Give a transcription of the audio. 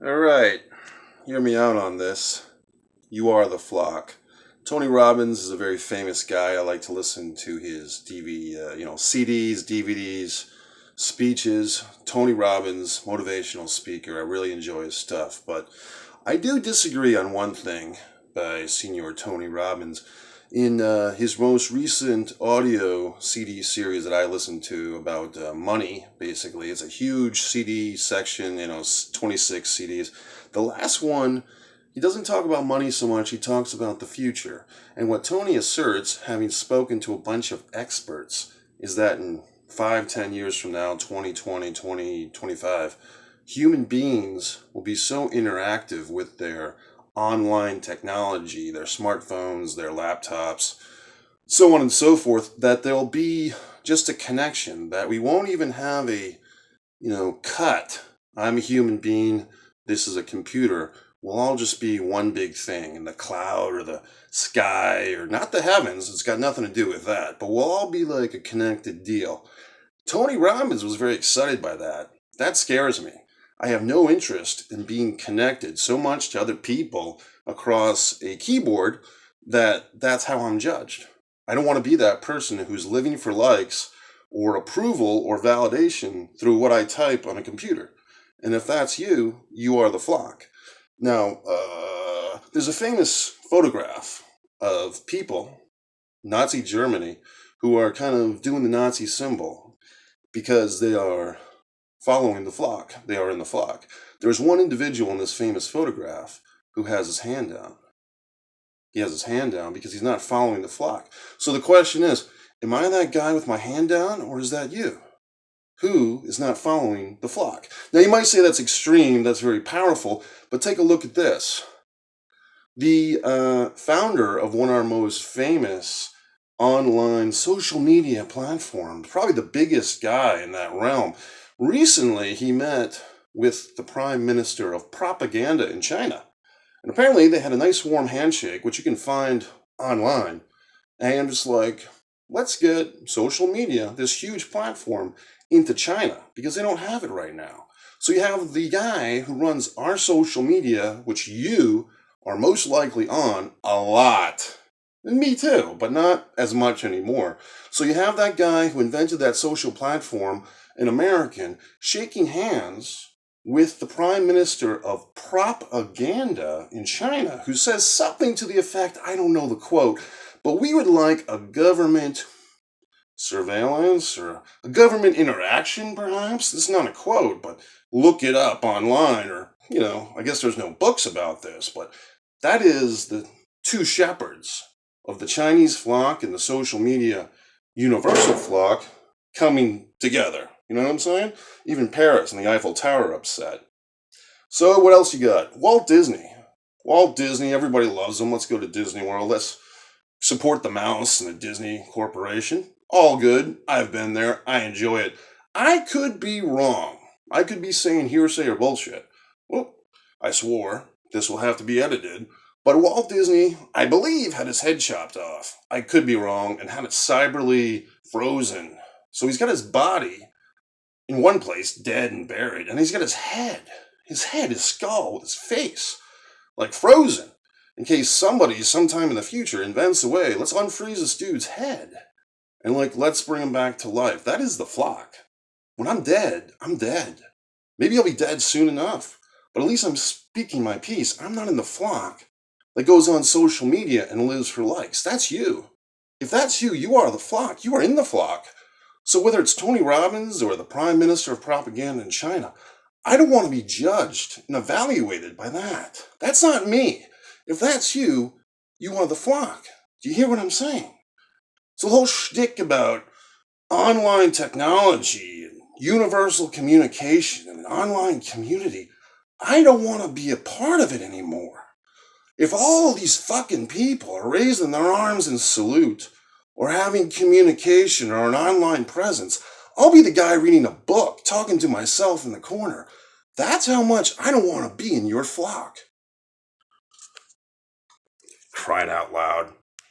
All right, hear me out on this. You are the flock. Tony Robbins is a very famous guy. I like to listen to his CDs, DVDs, speeches. Tony Robbins, motivational speaker. I really enjoy his stuff, but I do disagree on one thing by Senior Tony Robbins. In his most recent audio CD series that I listened to about money, basically, it's a huge CD section, 26 CDs. The last one, he doesn't talk about money so much, he talks about the future. And what Tony asserts, having spoken to a bunch of experts, is that in 5, 10 years from now, 2020, 2025, human beings will be so interactive with their online technology, their smartphones, their laptops, so on and so forth, that there'll be just a connection, that we won't even have a, cut. I'm a human being, this is a computer. We'll all just be one big thing in the cloud or the sky or not the heavens. It's got nothing to do with that, but we'll all be like a connected deal. Tony Robbins was very excited by that. That scares me. I have no interest in being connected so much to other people across a keyboard that that's how I'm judged. I don't want to be that person who's living for likes or approval or validation through what I type on a computer. And if that's you, you are the flock. Now, there's a famous photograph of people, Nazi Germany, who are kind of doing the Nazi symbol because they are following the flock. They are in the flock. There's one individual in this famous photograph who has his hand down. He has his hand down because he's not following the flock. So the question is, am I that guy with my hand down, or is that you? Who is not following the flock? Now you might say that's extreme, that's very powerful, but take a look at this. The founder of one of our most famous online social media platforms, probably the biggest guy in that realm, recently, he met with the prime minister of propaganda in China. And apparently they had a nice warm handshake, which you can find online. And I'm just like, let's get social media, this huge platform, into China, because they don't have it right now. So you have the guy who runs our social media, which you are most likely on a lot. And me too, but not as much anymore. So you have that guy who invented that social platform, an American, shaking hands with the prime minister of propaganda in China, who says something to the effect, I don't know the quote, but we would like a government surveillance or a government interaction, perhaps. This is not a quote, but look it up online, or, I guess there's no books about this, but that is the two shepherds of the Chinese flock and the social media universal flock coming together. You know what I'm saying? Even Paris and the Eiffel Tower upset. So what else you got? Walt Disney. Walt Disney, everybody loves him. Let's go to Disney World. Let's support the mouse and the Disney Corporation. All good. I've been there. I enjoy it. I could be wrong. I could be saying hearsay or bullshit. Well, I swore. This will have to be edited. But Walt Disney, I believe, had his head chopped off. I could be wrong, and had it cyberly frozen. So he's got his body in one place, dead and buried, and he's got his head, his skull, with his face, like frozen, in case somebody sometime in the future invents a way, let's unfreeze this dude's head, and let's bring him back to life. That is the flock. When I'm dead, I'm dead. Maybe I'll be dead soon enough, but at least I'm speaking my piece. I'm not in the flock that goes on social media and lives for likes. That's you. If that's you, you are the flock. You are in the flock. So whether it's Tony Robbins or the prime minister of propaganda in China, I don't want to be judged and evaluated by that. That's not me. If that's you, you are the flock. Do you hear what I'm saying? So the whole shtick about online technology and universal communication and an online community, I don't want to be a part of it anymore. If all these fucking people are raising their arms in salute, or having communication or an online presence, I'll be the guy reading a book, talking to myself in the corner. That's how much I don't want to be in your flock. Cried out loud.